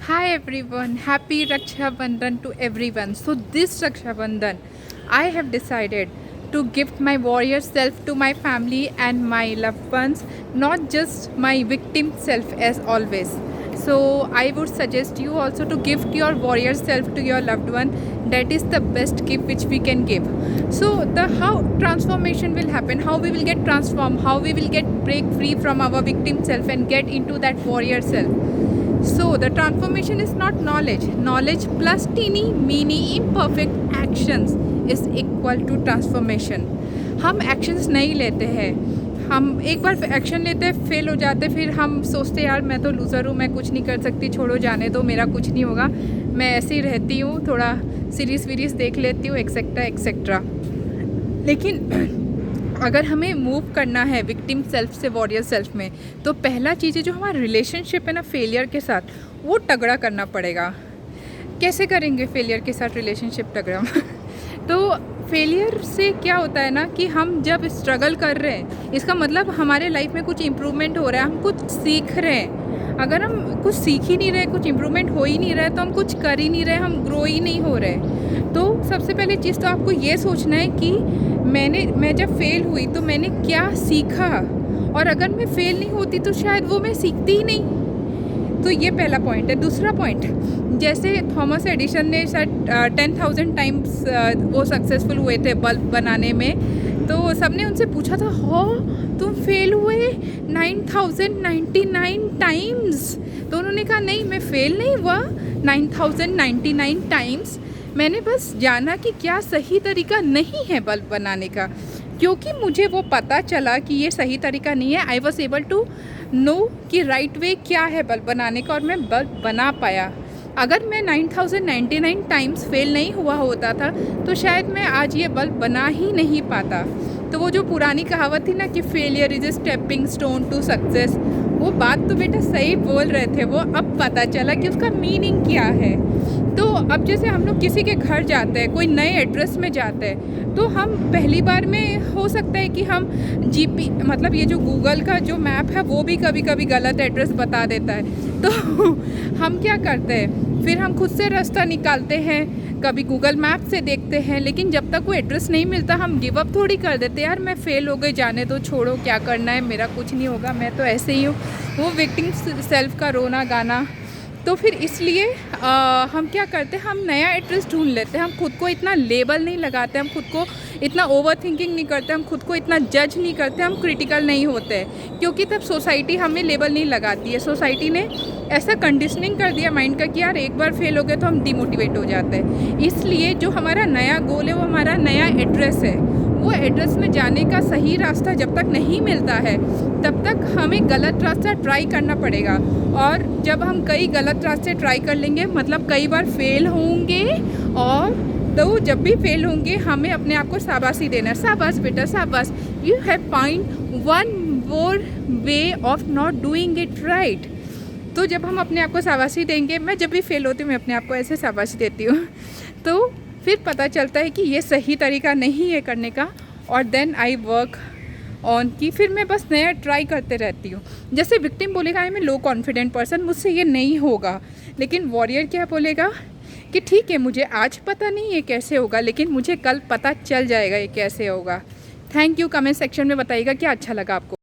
Hi everyone, happy Raksha Bandhan to everyone. So this Raksha Bandhan, I have decided to gift my warrior self to my family and my loved ones, not just my victim self as always. So I would suggest you also to gift your warrior self to your loved one. That is the best gift which we can give. So the how transformation will happen, how we will get transformed, how we will get break free from our victim self and get into that warrior self. So the transformation is not knowledge. Knowledge plus teeny, meeny, imperfect actions is equal to transformation. हम actions नहीं लेते हैं. हम एक बार action लेते हैं, fail हो जाते, फिर हम सोचते यार मैं तो लूज़र हूँ, मैं कुछ नहीं कर सकती, छोड़ो जाने दो, मेरा कुछ नहीं होगा, मैं ऐसे ही रहती हूँ, थोड़ा सीरीज़ वीरीज़ देख लेती हूँ, एक्सेट्रा एक्सेट्रा. लेकिन अगर हमें मूव करना है विक्टिम सेल्फ से वॉरियर सेल्फ में, तो पहला चीज़ है जो हमारा रिलेशनशिप है ना फेलियर के साथ, वो तगड़ा करना पड़ेगा. कैसे करेंगे फेलियर के साथ रिलेशनशिप तगड़ा? तो फेलियर से क्या होता है ना कि हम जब स्ट्रगल कर रहे हैं, इसका मतलब हमारे लाइफ में कुछ इम्प्रूवमेंट हो रहा है, हम कुछ सीख रहे हैं. अगर हम कुछ सीख ही नहीं रहे, कुछ इम्प्रूवमेंट हो ही नहीं रहा है, तो हम कुछ कर ही नहीं रहे, हम ग्रो ही नहीं हो रहे. तो सबसे पहले चीज़ तो आपको ये सोचना है कि मैं जब फेल हुई तो मैंने क्या सीखा, और अगर मैं फेल नहीं होती तो शायद वो मैं सीखती ही नहीं. तो ये पहला पॉइंट है. दूसरा पॉइंट, जैसे थॉमस एडिसन ने शायद 10,000 टाइम्स वो सक्सेसफुल हुए थे बल्ब बनाने में, तो सबने उनसे पूछा था हो तुम फेल हुए 9,099 टाइम्स. तो उन्होंने कहा नहीं, मैं फेल नहीं हुआ 9,099 टाइम्स, मैंने बस जाना कि क्या सही तरीका नहीं है बल्ब बनाने का. क्योंकि मुझे वो पता चला कि ये सही तरीका नहीं है, I was able to know कि राइट वे क्या है बल्ब बनाने का, और मैं बल्ब बना पाया. अगर मैं 9,099 टाइम्स फेल नहीं हुआ होता था तो शायद मैं आज ये बल्ब बना ही नहीं पाता. तो वो जो पुरानी कहावत थी ना कि failure is a stepping stone to success, वो बात तो बेटा सही बोल रहे थे वो. अब पता चला कि उसका मीनिंग क्या है. तो अब जैसे हम लोग किसी के घर जाते हैं, कोई नए एड्रेस में जाते हैं, तो हम पहली बार में हो सकता है कि हम जीपी मतलब ये जो गूगल का जो मैप है वो भी कभी कभी गलत एड्रेस बता देता है. तो हम क्या करते हैं, फिर हम खुद से रास्ता निकालते हैं, कभी गूगल मैप से देखते हैं, लेकिन जब तक वो एड्रेस नहीं मिलता हम गिव अप थोड़ी कर देते यार मैं फ़ेल हो गई, जाने दो, छोड़ो, क्या करना है, मेरा कुछ नहीं होगा, मैं तो ऐसे ही हूँ. वो विक्टिम सेल्फ का रोना गाना. तो फिर इसलिए हम क्या करते हैं, हम नया एड्रेस ढूंढ लेते हैं. हम खुद को इतना लेबल नहीं लगाते, हम खुद को इतना ओवर थिंकिंग नहीं करते, हम खुद को इतना जज नहीं करते, हम क्रिटिकल नहीं होते, क्योंकि तब सोसाइटी हमें लेबल नहीं लगाती है. सोसाइटी ने ऐसा कंडीशनिंग कर दिया माइंड का कि यार एक बार फेल हो गए तो हम डिमोटिवेट हो जाते हैं. इसलिए जो हमारा नया गोल है वो हमारा नया एड्रेस है. वो एड्रेस में जाने का सही रास्ता जब तक नहीं मिलता है तब तक हमें गलत रास्ता ट्राई करना पड़ेगा. और जब हम कई गलत रास्ते ट्राई कर लेंगे, मतलब कई बार फेल होंगे, और तो जब भी फेल होंगे हमें अपने आप को शाबाशी देना, शाबाश बेटा शाबाश, you have find one more way of not doing it right. तो जब हम अपने आप को शाबाशी देंगे, मैं जब भी फेल होती हूँ मैं अपने आप को ऐसे शाबाशी देती हूँ, तो फिर पता चलता है कि ये सही तरीका नहीं है करने का. और देन आई वर्क ऑन कि फिर मैं बस नया ट्राई करते रहती हूँ. जैसे विक्टिम बोलेगा I am a low confident person, मुझसे ये नहीं होगा, लेकिन वॉरियर क्या बोलेगा कि ठीक है मुझे आज पता नहीं है कैसे होगा, लेकिन मुझे कल पता चल जाएगा ये कैसे होगा. Thank you. कमेंट सेक्शन में बताइएगा क्या अच्छा लगा आपको.